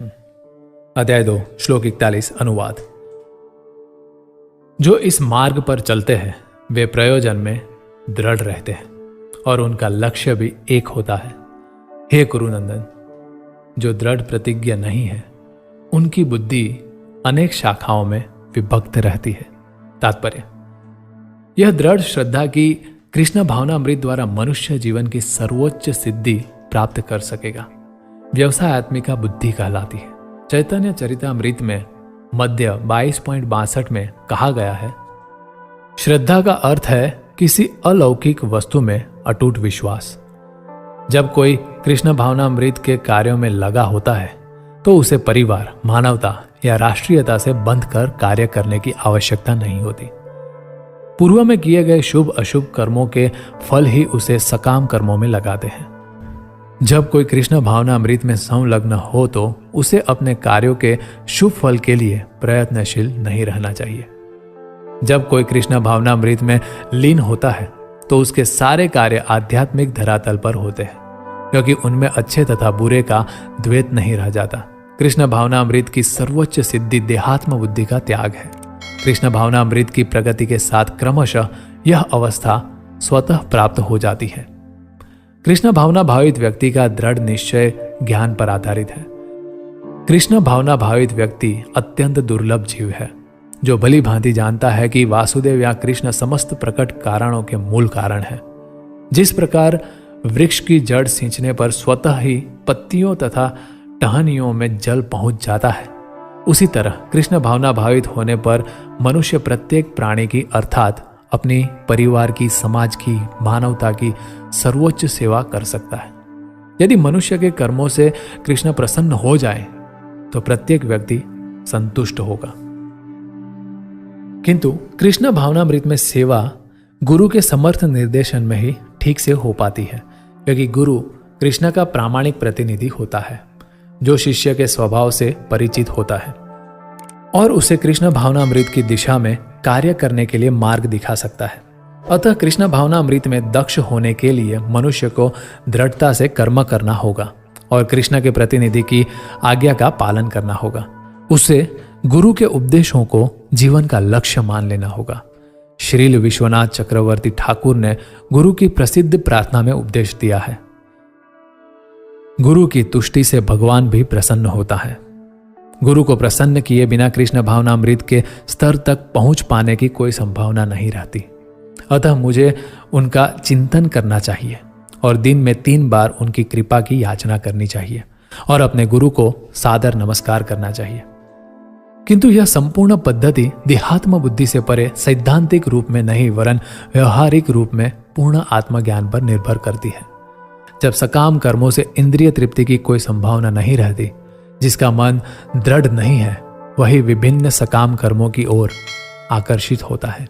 अध्याय 2 श्लोक 41 अनुवाद। जो इस मार्ग पर चलते हैं वे प्रयोजन में दृढ़ रहते हैं और उनका लक्ष्य भी एक होता है। हे कुरुनंदन, जो दृढ़ प्रतिज्ञा नहीं है उनकी बुद्धि अनेक शाखाओं में विभक्त रहती है। तात्पर्य, यह दृढ़ श्रद्धा की कृष्ण भावनामृत द्वारा मनुष्य जीवन की सर्वोच्च सिद्धि प्राप्त कर सकेगा। व्यवसाय आत्मिका बुद्धि कहलाती है। चैतन्य चरितामृत में मध्य 22.62 में कहा गया है, श्रद्धा का अर्थ है किसी अलौकिक वस्तु में अटूट विश्वास। जब कोई कृष्ण भावनामृत के कार्यों में लगा होता है तो उसे परिवार, मानवता या राष्ट्रीयता से बंध कर कार्य करने की आवश्यकता नहीं होती। पूर्व में किए गए शुभ अशुभ कर्मों के फल ही उसे सकाम कर्मों में लगाते हैं। जब कोई कृष्ण भावनामृत में संलग्न हो तो उसे अपने कार्यों के शुभ फल के लिए प्रयत्नशील नहीं रहना चाहिए। जब कोई कृष्ण भावनामृत में लीन होता है तो उसके सारे कार्य आध्यात्मिक धरातल पर होते हैं, क्योंकि उनमें अच्छे तथा बुरे का द्वैत नहीं रह जाता। कृष्ण भावनामृत की सर्वोच्च सिद्धि देहात्म बुद्धि का त्याग है। कृष्ण भावनामृत की प्रगति के साथ क्रमशः यह अवस्था स्वतः प्राप्त हो जाती है। कृष्ण भावना भावित व्यक्ति का दृढ़ निश्चय ज्ञान पर आधारित है। कृष्ण भावना भावित व्यक्ति अत्यंत दुर्लभ जीव है, जो भली भांति जानता है कि वासुदेव या कृष्ण समस्त प्रकट कारणों के मूल कारण है। जिस प्रकार वृक्ष की जड़ सींचने पर स्वतः ही पत्तियों तथा टहनियों में जल पहुंच जाता है, उसी तरह कृष्ण भावना भावित होने पर मनुष्य प्रत्येक प्राणी की अर्थात अपनी परिवार की, समाज की, मानवता की सर्वोच्च सेवा कर सकता है। यदि मनुष्य के कर्मों से कृष्ण प्रसन्न हो जाए तो प्रत्येक व्यक्ति संतुष्ट होगा। किंतु कृष्ण भावनामृत में सेवा गुरु के समर्थ निर्देशन में ही ठीक से हो पाती है, क्योंकि गुरु कृष्ण का प्रामाणिक प्रतिनिधि होता है, जो शिष्य के स्वभाव से परिचित होता है और उसे कृष्ण भावनामृत की दिशा में कार्य करने के लिए मार्ग दिखा सकता है। अतः कृष्ण भावनामृत में दक्ष होने के लिए मनुष्य को दृढ़ता से कर्म करना होगा और कृष्ण के प्रतिनिधि की आज्ञा का पालन करना होगा। उसे गुरु के उपदेशों को जीवन का लक्ष्य मान लेना होगा। श्रील विश्वनाथ चक्रवर्ती ठाकुर ने गुरु की प्रसिद्ध प्रार्थना में उपदेश दिया है, गुरु की तुष्टि से भगवान भी प्रसन्न होता है। गुरु को प्रसन्न किए बिना कृष्ण भावनामृत के स्तर तक पहुंच पाने की कोई संभावना नहीं रहती। अतः मुझे उनका चिंतन करना चाहिए और दिन में 3 बार उनकी कृपा की याचना करनी चाहिए और अपने गुरु को सादर नमस्कार करना चाहिए। किंतु यह संपूर्ण पद्धति देहात्म बुद्धि से परे सैद्धांतिक रूप में नहीं वरन व्यवहारिक रूप में पूर्ण आत्मज्ञान पर निर्भर करती है। जब सकाम कर्मों से इंद्रिय तृप्ति की कोई संभावना नहीं रहती, जिसका मन दृढ़ नहीं है, वही विभिन्न सकाम कर्मों की ओर आकर्षित होता है।